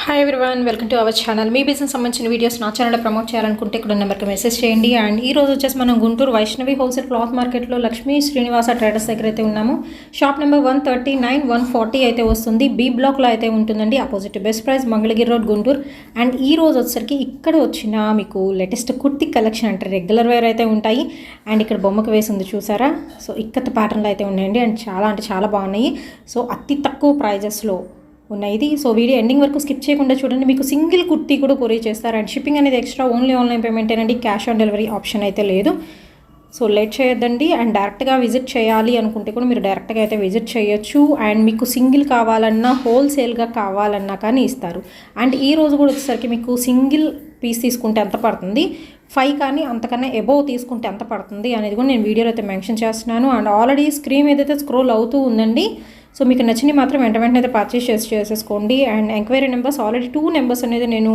Hi everyone, welcome to our channel. Me business సంబంధించిన videos నా ఛానల్లో ప్రమోట్ చేయాలనుకుంటే ఇక్కడ నెంబర్కి మెసేజ్ చేయండి. అండ్ ఈ రోజు వచ్చేసి మనం గుంటూరు వైష్ణవి హోల్సేల్ క్లాత్ మార్కెట్లో లక్ష్మీ శ్రీనివాస ట్రేడర్స్ దగ్గర అయితే ఉన్నాము. షాప్ నెంబర్ 139, 140 అయితే వస్తుంది. బి బ్లాక్లో అయితే ఉంటుందండి, opposite best price, Mangalagiri road, Guntur. And ఈ రోజు వచ్చేసరికి ఇక్కడ వచ్చిన మీకు లేటెస్ట్ కుర్తి కలెక్షన్ అంటే రెగ్యులర్ వేర్ అయితే ఉంటాయి. అండ్ ఇక్కడ బొమ్మకు వేసి ఉంది చూసారా, సో ఇక్కత ప్యాటర్న్లు అయితే ఉన్నాయండి. అండ్ చాలా బాగున్నాయి. సో అతి తక్కువ ప్రైజెస్లో ఉన్నాయి ఇది. సో వీడియో ఎండింగ్ వరకు స్కిప్ చేయకుండా చూడండి. మీకు సింగిల్ కుర్తీ కూడా కొరియర్ చేస్తారు. అండ్ షిప్పింగ్ అనేది ఎక్స్ట్రా, ఓన్లీ ఆన్లైన్ పేమెంటేనండి, క్యాష్ ఆన్ డెలివరీ ఆప్షన్ అయితే లేదు. సో లేట్ చేయొద్దండి. అండ్ డైరెక్ట్గా విజిట్ చేయాలి అనుకుంటే కూడా మీరు డైరెక్ట్గా అయితే విజిట్ చేయొచ్చు. అండ్ మీకు సింగిల్ కావాలన్నా, హోల్సేల్గా కావాలన్నా కానీ ఇస్తారు. అండ్ ఈ రోజు కూడా వచ్చేసరికి మీకు సింగిల్ పీస్ తీసుకుంటే ఎంత పడుతుంది, 5 కానీ అంతకన్నా ఎబోవ్ తీసుకుంటే ఎంత పడుతుంది అనేది కూడా నేను వీడియోలో అయితే మెన్షన్ చేస్తున్నాను. అండ్ ఆల్రెడీ స్క్రీన్ ఏదైతే స్క్రోల్ అవుతూ ఉందండి. సో మీకు నచ్చినవి మాత్రం వెంటనే అయితే పర్చేస్ చేసేసుకోండి. And enquiry numbers already 2 numbers అనేది నేను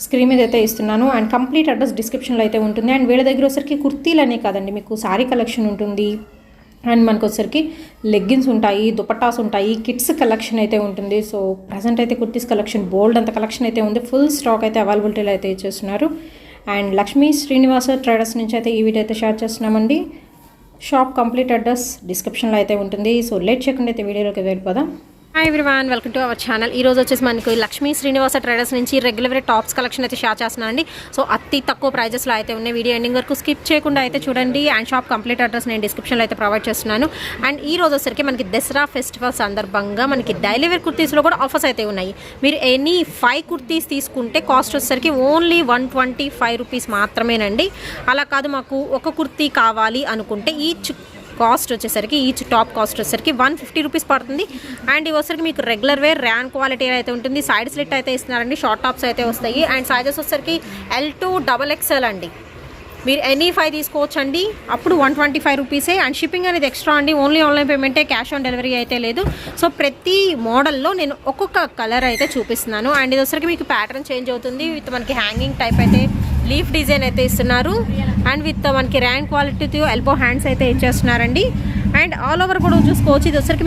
స్క్రీన్ మీద అయితే ఇస్తున్నాను. అండ్ కంప్లీట్ అడ్రస్ డిస్క్రిప్షన్లో అయితే ఉంటుంది. అండ్ వీళ్ళ దగ్గర వచ్చరికి కుర్తీలు అనే కాదండి, మీకు శారీ కలెక్షన్ ఉంటుంది. అండ్ మనకు వచ్చరికి లెగ్గిన్స్ ఉంటాయి, దుపట్టాస్ ఉంటాయి, కిడ్స్ కలెక్షన్ అయితే ఉంటుంది. సో ప్రజెంట్ అయితే కుర్తీస్ కలెక్షన్ బోల్డ్ అంత కలెక్షన్ అయితే ఉంది. ఫుల్ స్టాక్ అయితే అవైలబిలిటీలో అయితే ఇచ్చేస్తున్నారు. అండ్ లక్ష్మీ శ్రీనివాస ట్రేడర్స్ నుంచి అయితే ఈ వీడియో అయితే షేర్ చేస్తున్నామండి. షాప్ కంప్లీట్ అడ్రస్ డిస్క్రిప్షన్లో అయితే ఉంటుంది. సో లేట్ చేయకుండా అయితే వీడియోలోకి వెళ్ళిపోదాం. Hi everyone, welcome to our channel. ఈ రోజు వచ్చేసి మనకు లక్ష్మీ శ్రీనివాస ట్రేడర్స్ నుంచి రెగ్యులర్ టాప్స్ కలెక్షన్ అయితే షేర్ చేస్తున్నానండి. సో అతి తక్కువ ప్రైజెస్లో అయితే ఉన్నాయి. వీడియో ఎండింగ్ వరకు స్కిప్ చేయకుండా అయితే చూడండి. అండ్ షాప్ కంప్లీట్ అడ్రస్ నేను డిస్క్రిప్షన్లో అయితే ప్రొవైడ్ చేస్తున్నాను. అండ్ ఈ రోజు వచ్చేసరికి మనకి దసరా ఫెస్టివల్ సందర్భంగా మనకి డైలీ వేర్ కుర్తీస్లో కూడా ఆఫర్స్ అయితే ఉన్నాయి. మీరు ఎనీ 5 కుర్తీస్ తీసుకుంటే కాస్ట్ వచ్చేసరికి ఓన్లీ 125 రూపీస్ మాత్రమేనండి. అలా కాదు, మాకు ఒక కుర్తీ కావాలి అనుకుంటే ఈచ్ కాస్ట్ వచ్చేసరికి, ఈచ్ టాప్ కాస్ట్ వచ్చేసరికి 150 రూపీస్ పడుతుంది. అండ్ ఇవి వచ్చేసరికి మీకు రెగ్యులర్ వేర్ ర్యాన్ క్వాలిటీ అయితే ఉంటుంది. సైడ్ స్లిట్ అయితే ఇస్తున్నారండి, షార్ట్ టాప్స్ అయితే వస్తాయి. అండ్ సైజెస్ వచ్చేసరికి L2 XXL అండి. మీరు ఎనీ 5 తీసుకోవచ్చు అండి, అప్పుడు 125 రూపీసే. అండ్ షిప్పింగ్ అనేది ఎక్స్ట్రా అండి, ఓన్లీ ఆన్లైన్ పేమెంటే, క్యాష్ ఆన్ డెలివరీ అయితే లేదు. సో ప్రతి మోడల్లో నేను ఒక్కొక్క కలర్ అయితే చూపిస్తున్నాను. అండ్ ఇది వచ్చరికి మీకు ప్యాటర్న్ చేంజ్ అవుతుంది. విత్ మనకి హ్యాంగింగ్ టైప్ అయితే లీఫ్ డిజైన్ అయితే ఇస్తున్నారు. అండ్ విత్ మనకి ర్యాన్ క్వాలిటీతో ఎల్బో హ్యాండ్స్ అయితే ఇచ్చేస్తున్నారండి. అండ్ ఆల్ ఓవర్ కూడా చూసుకోవచ్చు. ఇది వచ్చరికి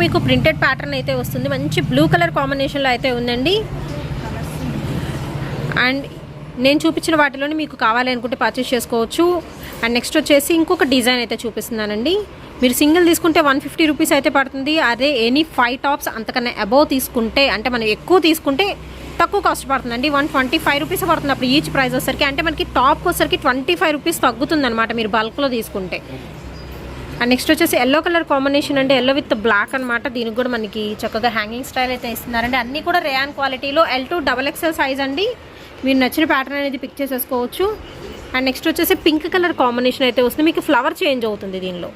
మీకు ప్రింటెడ్ ప్యాటర్న్ అయితే వస్తుంది. మంచి బ్లూ కలర్ కాంబినేషన్లో అయితే ఉందండి. అండ్ నేను చూపించిన వాటిలోనే మీకు కావాలి అనుకుంటే పర్చేస్ చేసుకోవచ్చు. అండ్ నెక్స్ట్ వచ్చేసి ఇంకొక డిజైన్ అయితే చూపిస్తున్నానండి. మీరు సింగిల్ తీసుకుంటే 150 రూపీస్ అయితే పడుతుంది. అదే ఎనీ 5 టాప్స్ అంతకన్నా అబోవ్ తీసుకుంటే, అంటే మనం ఎక్కువ తీసుకుంటే తక్కువ కాస్ట్ పడుతుందండి. 125 రూపీస్ పడుతుంది అప్పుడు ఈచ్ ప్రైస్ వచ్చరికి. అంటే మనకి టాప్కి వచ్చరికి 25 రూపీస్ తగ్గుతుంది అనమాట మీరు బల్క్లో తీసుకుంటే. అండ్ నెక్స్ట్ వచ్చేసి ఎల్లో కలర్ కాంబినేషన్ అండి, ఎల్లో విత్ బ్లాక్ అనమాట. దీనికి కూడా మనకి చక్కగా హ్యాంగింగ్ స్టైల్ అయితే ఇస్తున్నారండి. అన్నీ కూడా రేయాన్ క్వాలిటీలో L2 XXL సైజ్ అండి. మీరు నచ్చిన ప్యాటర్న్ అనేది పిక్ చేసేసుకోవచ్చు. అండ్ నెక్స్ట్ వచ్చేసి పింక్ కలర్ కాంబినేషన్ అయితే వస్తుంది. మీకు ఫ్లవర్ చేంజ్ అవుతుంది దీనిలో.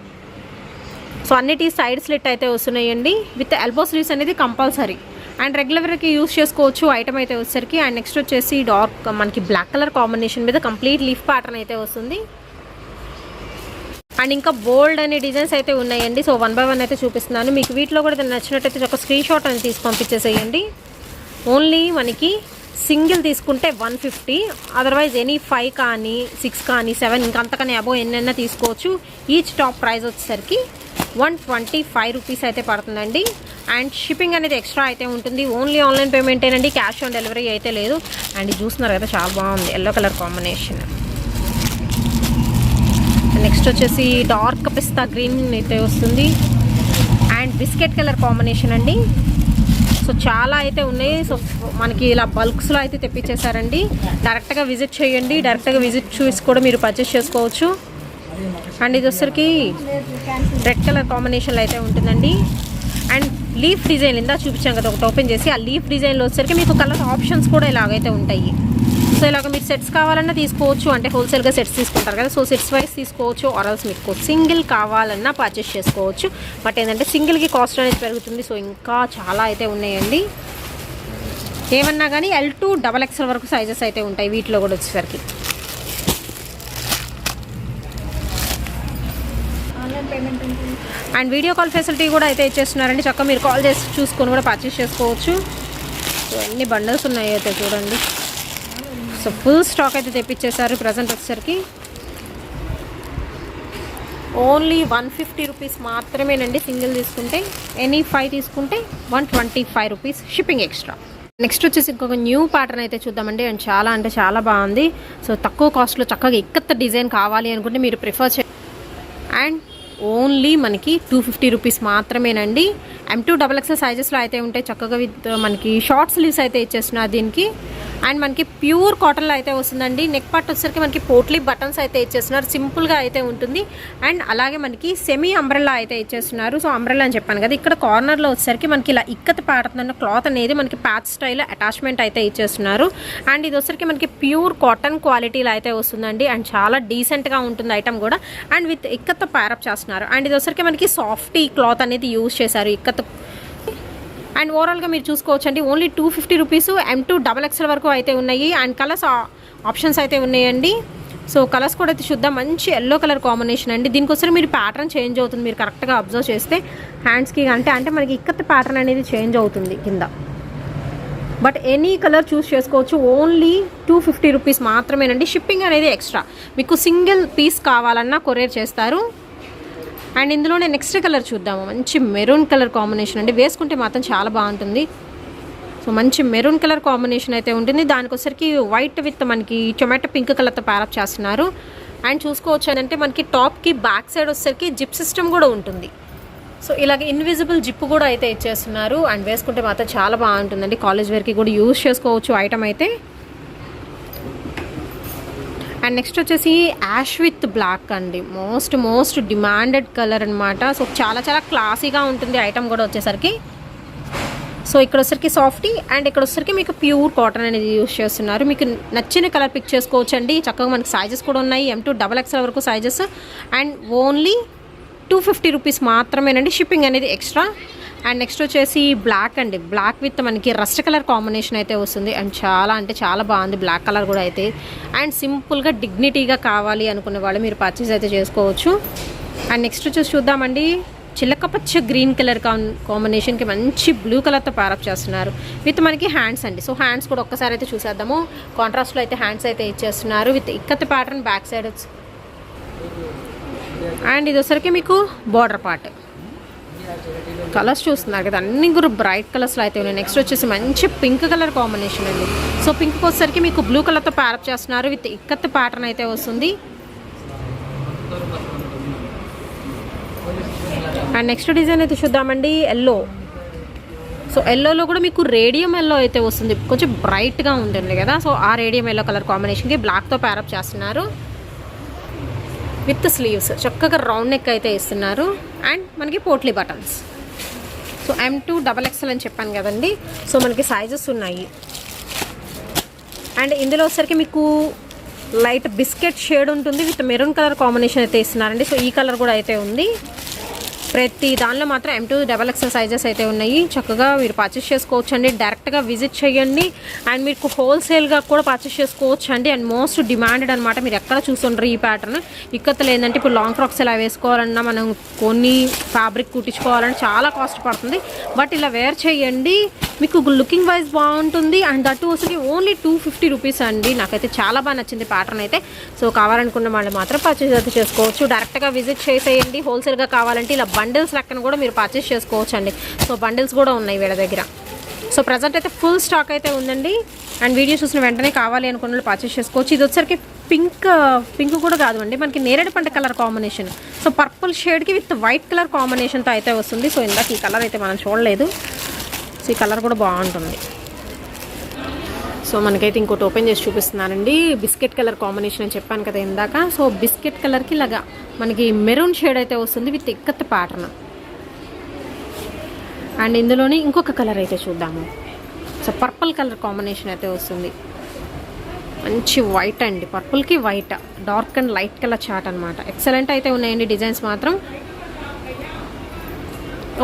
సో అన్నిటి సైడ్ స్లిట్ అయితే వస్తున్నాయండి. విత్ ఎల్బో స్లీవ్స్ అనేది కంపల్సరీ. అండ్ రెగ్యులర్కి యూస్ చేసుకోవచ్చు ఐటమ్ అయితే వచ్చేసరికి. అండ్ నెక్స్ట్ వచ్చేసి డార్క్ మనకి బ్లాక్ కలర్ కాంబినేషన్ మీద కంప్లీట్ లీఫ్ ప్యాటర్న్ అయితే వస్తుంది. అండ్ ఇంకా బోల్డ్ అనే డిజైన్స్ అయితే ఉన్నాయండి. సో 1 by 1 అయితే చూపిస్తున్నాను. మీకు వీటిలో కూడా నచ్చినట్టయితే ఒక స్క్రీన్ షాట్ అనేది తీసి పంపించేసేయండి. ఓన్లీ మనకి సింగిల్ తీసుకుంటే 150, అదర్వైజ్ ఎనీ 5 కానీ 6 కానీ 7 ఇంకా అంతకన్నా అబోవ్ ఎన్నైనా తీసుకోవచ్చు. ఈచ్ టాప్ ప్రైస్ వచ్చేసరికి 125 రూపీస్ అయితే పడుతుందండి. అండ్ షిప్పింగ్ అనేది ఎక్స్ట్రా అయితే ఉంటుంది. ఓన్లీ ఆన్లైన్ పేమెంటేనండి, క్యాష్ ఆన్ డెలివరీ అయితే లేదు. అండ్ ఇది చూస్తున్నారు కదా, చాలా బాగుంది ఎల్లో కలర్ కాంబినేషన్. నెక్స్ట్ వచ్చేసి డార్క్ పిస్తా గ్రీన్ అయితే వస్తుంది. అండ్ బిస్కెట్ కలర్ కాంబినేషన్ అండి. సో చాలా అయితే ఉన్నాయి. సో మనకి ఇలా బల్క్స్లో అయితే తెప్పించేశారండి. డైరెక్ట్గా విజిట్ చేయండి, డైరెక్ట్గా విజిట్ చూసి కూడా మీరు పర్చేస్ చేసుకోవచ్చు. అండ్ ఇది వచ్చరికి రెడ్ కలర్ కాంబినేషన్లో అయితే ఉంటుందండి. అండ్ లీఫ్ డిజైన్ ఇందా చూపించాం కదా ఒకటి ఓపెన్ చేసి, ఆ లీఫ్ డిజైన్లో వచ్చరికి మీకు కలర్ ఆప్షన్స్ కూడా ఇలాగైతే ఉంటాయి. సో ఇలాగ మీరు సెట్స్ కావాలన్నా తీసుకోవచ్చు, అంటే హోల్సేల్గా సెట్స్ తీసుకుంటారు కదా, సో సెట్స్ వైజ్ తీసుకోవచ్చు. ఆర్ఎల్స్ మీకు సింగిల్ కావాలన్నా పర్చేస్ చేసుకోవచ్చు. బట్ ఏంటంటే సింగిల్కి కాస్ట్ అనేది పెరుగుతుంది. సో ఇంకా చాలా అయితే ఉన్నాయండి. ఏమన్నా కానీ L2 XXL వరకు సైజెస్ అయితే ఉంటాయి వీటిలో కూడా వచ్చేసరికి. అండ్ వీడియో కాల్ ఫెసిలిటీ కూడా అయితే ఇచ్చేస్తున్నారండి. చక్కగా మీరు కాల్ చేసి చూసుకొని కూడా పర్చేస్ చేసుకోవచ్చు. సో ఎన్ని బండల్స్ ఉన్నాయి అయితే చూడండి. సో ఫుల్ స్టాక్ అయితే తెప్పించేశారు. ప్రజెంట్ వచ్చేసరికి ఓన్లీ 150 రూపీస్ రూపీస్ మాత్రమేనండి సింగిల్ తీసుకుంటే. ఎనీ 5 తీసుకుంటే 125 రూపీస్ షిప్పింగ్ ఎక్స్ట్రా. నెక్స్ట్ వచ్చేసి ఇంకొక న్యూ ప్యాటర్న్ అయితే చూద్దామండి. అండ్ చాలా అంటే చాలా బాగుంది. సో తక్కువ కాస్ట్లో చక్కగా ఇక్కత్త డిజైన్ కావాలి అనుకుంటే మీరు ప్రిఫర్ అండ్ ఓన్లీ మనకి 250 రూపీస్ మాత్రమేనండి. M2XXL సైజెస్లో అయితే ఉంటాయి. చక్కగా విత్ మనకి షార్ట్ స్లీవ్స్ అయితే ఇచ్చేస్తున్నారు దీనికి. అండ్ మనకి ప్యూర్ కాటన్లో అయితే వస్తుందండి. నెక్ పార్ట్ వచ్చేసరికి మనకి పోట్లీ బటన్స్ అయితే ఇచ్చేస్తున్నారు. సింపుల్గా అయితే ఉంటుంది. అండ్ అలాగే మనకి సెమీ అంబ్రెల్లా అయితే ఇచ్చేస్తున్నారు. సో అంబ్రెల్లా అని చెప్పాను కదా, ఇక్కడ కార్నర్లో వచ్చేసరికి మనకి ఇలా ఇక్కత పాడుతున్న క్లాత్ అనేది మనకి ప్యాచ్ స్టైల్ అటాచ్మెంట్ అయితే ఇచ్చేస్తున్నారు. అండ్ ఇది వచ్చేసరికి మనకి ప్యూర్ కాటన్ క్వాలిటీలో అయితే వస్తుందండి. అండ్ చాలా డీసెంట్గా ఉంటుంది ఐటమ్ కూడా. అండ్ విత్ ఇక్కత్తో ప్యారప్ చేస్తున్నారు. అండ్ ఇది వచ్చేసరికి మనకి సాఫ్టీ క్లాత్ అనేది యూజ్ చేశారు ఇక్కత. అండ్ ఓవరాల్గా మీరు చూసుకోవచ్చు అండి, ఓన్లీ 250 రూపీస్ M2XXL వరకు అయితే ఉన్నాయి. అండ్ కలర్స్ ఆప్షన్స్ అయితే ఉన్నాయండి. సో కలర్స్ కూడా అయితే చూద్దాం. మంచి ఎల్లో కలర్ కాంబినేషన్ అండి. దీనికోసం మీరు ప్యాటర్న్ చేంజ్ అవుతుంది. మీరు కరెక్ట్గా అబ్జర్వ్ చేస్తే హ్యాండ్స్కి అంటే మనకి ఇక్కత్ ప్యాటర్న్ అనేది చేంజ్ అవుతుంది కింద. బట్ ఎనీ కలర్ చూస్ చేసుకోవచ్చు. ఓన్లీ 250 రూపీస్ మాత్రమేనండి. షిప్పింగ్ అనేది ఎక్స్ట్రా. మీకు సింగిల్ పీస్ కావాలన్నా కొరియర్ చేస్తారు. అండ్ ఇందులోనే నెక్స్ట్ కలర్ చూద్దాము. మంచి మెరూన్ కలర్ కాంబినేషన్ అండి. వేసుకుంటే మాత్రం చాలా బాగుంటుంది. సో మంచి మెరూన్ కలర్ కాంబినేషన్ అయితే ఉంటుంది. దానికొసరికి వైట్ విత్ మనకి టొమాటో పింక్ కలర్తో ప్యారప్ చేస్తున్నారు. అండ్ చూసుకోవచ్చు అంటే మనకి టాప్కి బ్యాక్ సైడ్ వచ్చేసరికి జిప్ సిస్టమ్ కూడా ఉంటుంది. సో ఇలాగ ఇన్విజిబుల్ జిప్ కూడా అయితే ఇచ్చేస్తున్నారు. అండ్ వేసుకుంటే మాత్రం చాలా బాగుంటుందండి. కాలేజ్ వేర్కి కూడా యూజ్ చేసుకోవచ్చు ఐటమ్ అయితే. అండ్ నెక్స్ట్ వచ్చేసి యాష్ విత్ బ్లాక్ అండి. మోస్ట్ డిమాండెడ్ కలర్ అనమాట. సో చాలా క్లాసీగా ఉంటుంది ఐటమ్ కూడా వచ్చేసరికి. సో ఇక్కడ వచ్చరికి సాఫ్టీ అండ్ ఇక్కడ వచ్చరికి మీకు ప్యూర్ కాటన్ అనేది యూజ్ చేస్తున్నారు. మీకు నచ్చిన కలర్ పిక్ చేసుకోవచ్చు అండి. చక్కగా మనకి సైజెస్ కూడా ఉన్నాయి. M2XXL వరకు సైజెస్. అండ్ ఓన్లీ 250 రూపీస్ మాత్రమేనండి. షిప్పింగ్ అనేది ఎక్స్ట్రా. అండ్ నెక్స్ట్ వచ్చేసి బ్లాక్ అండి. బ్లాక్ విత్ మనకి రస్ట్ కలర్ కాంబినేషన్ అయితే వస్తుంది. అండ్ చాలా అంటే చాలా బాగుంది బ్లాక్ కలర్ కూడా అయితే. అండ్ సింపుల్గా డిగ్నిటీగా కావాలి అనుకునే వాళ్ళు మీరు పర్చేస్ అయితే చేసుకోవచ్చు. అండ్ నెక్స్ట్ వచ్చేసి చూద్దామండి, చిలకపచ్చ గ్రీన్ కలర్ కాంబినేషన్కి మంచి బ్లూ కలర్తో ప్యారప్ చేస్తున్నారు. విత్ మనకి హ్యాండ్స్ అండి. సో హ్యాండ్స్ కూడా ఒక్కసారి అయితే చూసేద్దాము. కాంట్రాస్ట్లో అయితే హ్యాండ్స్ అయితే ఇచ్చేస్తున్నారు with ikat pattern back side. And ఇది వచ్చరికి మీకు బార్డర్ పార్ట్. కలర్స్ చూస్తున్నారు కదా, అన్ని కూడా బ్రైట్ కలర్స్లో అయితే ఉన్నాయి. నెక్స్ట్ వచ్చేసి మంచి పింక్ కలర్ కాంబినేషన్ అండి. సో పింక్ వచ్చేసరికి మీకు బ్లూ కలర్తో ప్యారప్ చేస్తున్నారు విత్ ఇక్కత్ ప్యాటర్న్ అయితే వస్తుంది. అండ్ నెక్స్ట్ డిజైన్ అయితే చూద్దామండి, ఎల్లో. సో ఎల్లోలో కూడా మీకు రేడియం ఎల్లో అయితే వస్తుంది. కొంచెం బ్రైట్గా ఉంటుంది కదా. సో ఆ రేడియం ఎల్లో కలర్ కాంబినేషన్కి బ్లాక్తో ప్యారప్ చేస్తున్నారు విత్ స్లీవ్స్. చక్కగా రౌండ్ నెక్ అయితే ఇస్తున్నారు. అండ్ మనకి పోట్లీ బటన్స్. సో M2XXL అని చెప్పాను కదండి. సో మనకి సైజెస్ ఉన్నాయి. అండ్ ఇందులో వచ్చరికి మీకు లైట్ బిస్కెట్ షేడ్ ఉంటుంది విత్ మెరూన్ కలర్ కాంబినేషన్ అయితే ఇస్తున్నారండి. సో ఈ కలర్ కూడా అయితే ఉంది. ప్రతి దానిలో మాత్రం M2XXL సైజెస్ అయితే ఉన్నాయి. చక్కగా మీరు పర్చేస్ చేసుకోవచ్చు అండి. డైరెక్ట్గా విజిట్ చేయండి. అండ్ మీకు హోల్సేల్గా కూడా పర్చేస్ చేసుకోవచ్చు అండి. అండ్ మోస్ట్ డిమాండెడ్ అనమాట. మీరు ఎక్కడ చూస్తుంటారు ఈ ప్యాటర్న్. ఇక్కతలు ఏంటంటే ఇప్పుడు లాంగ్ ఫ్రాక్స్ ఎలా వేసుకోవాలన్నా మనం కొన్ని ఫ్యాబ్రిక్ కుట్టించుకోవాలని చాలా కాస్ట్ పడుతుంది. బట్ ఇలా వేర్ చేయండి, మీకు లుకింగ్ వైజ్ బాగుంటుంది. అండ్ దట్ వచ్చి ఓన్లీ 250 రూపీస్ అండి. నాకైతే చాలా బాగా నచ్చింది ప్యాటర్న్ అయితే. సో కావాలనుకున్న వాళ్ళు మాత్రం పర్చేస్ అయితే చేసుకోవచ్చు. డైరెక్ట్గా విజిట్ చేసేయండి. హోల్సేల్గా కావాలంటే ఇలా బండిల్స్ లెక్కన కూడా మీరు పర్చేస్ చేసుకోవచ్చు అండి. సో బండిల్స్ కూడా ఉన్నాయి వీళ్ళ దగ్గర. సో ప్రజెంట్ అయితే ఫుల్ స్టాక్ అయితే ఉందండి. అండ్ వీడియో చూసిన వెంటనే కావాలి అనుకున్న వాళ్ళు పర్చేస్ చేసుకోవచ్చు. ఇది వచ్చరికి పింక్ కూడా కాదు అండి, మనకి నేరేడు పంట కలర్ కాంబినేషన్. సో పర్పుల్ షేడ్కి విత్ వైట్ కలర్ కాంబినేషన్తో అయితే వస్తుంది. సో ఇందాక ఈ కలర్ అయితే మనం చూడలేదు. సో ఈ కలర్ కూడా బాగుంటుంది. సో మనకైతే ఇంకోటి ఓపెన్ చేసి చూపిస్తున్నానండి. బిస్కెట్ కలర్ కాంబినేషన్ అని చెప్పాను కదా ఇందాక. సో బిస్కెట్ కలర్కి ఇలాగా మనకి మెరూన్ షేడ్ అయితే వస్తుంది విత్ ఇక్కత్ ప్యాటర్న్. అండ్ ఇందులోనే ఇంకొక కలర్ అయితే చూద్దాము. సో పర్పుల్ కలర్ కాంబినేషన్ అయితే వస్తుంది. మంచి వైట్ అండి. పర్పుల్కి white, dark and light colour chart అనమాట. ఎక్సలెంట్ అయితే ఉన్నాయండి డిజైన్స్ మాత్రం.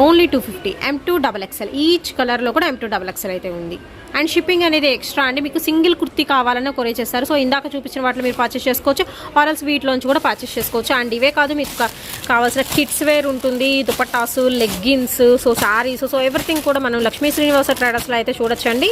ఓన్లీ 250. M2XXL. ఈచ్ కలర్లో కూడా M2XXL అయితే ఉంది. అండ్ షిప్పింగ్ అనేది ఎక్స్ట్రా అండి. మీకు సింగిల్ కుర్తీ కావాలన్నా కొరియర్ చేస్తారు. సో ఇందాక చూపించిన వాటిలో మీరు పర్చేస్ చేసుకోవచ్చు. ఆర్ఎల్స్ వీటిలోంచి కూడా పర్చేస్ చేసుకోవచ్చు. అండ్ ఇవే కాదు, మీకు కావాల్సిన కిడ్స్ వేర్ ఉంటుంది, dupattas, leggings, so saris, so everything కూడా మనం లక్ష్మీ శ్రీనివాస ట్రేడర్స్లో అయితే చూడొచ్చండి.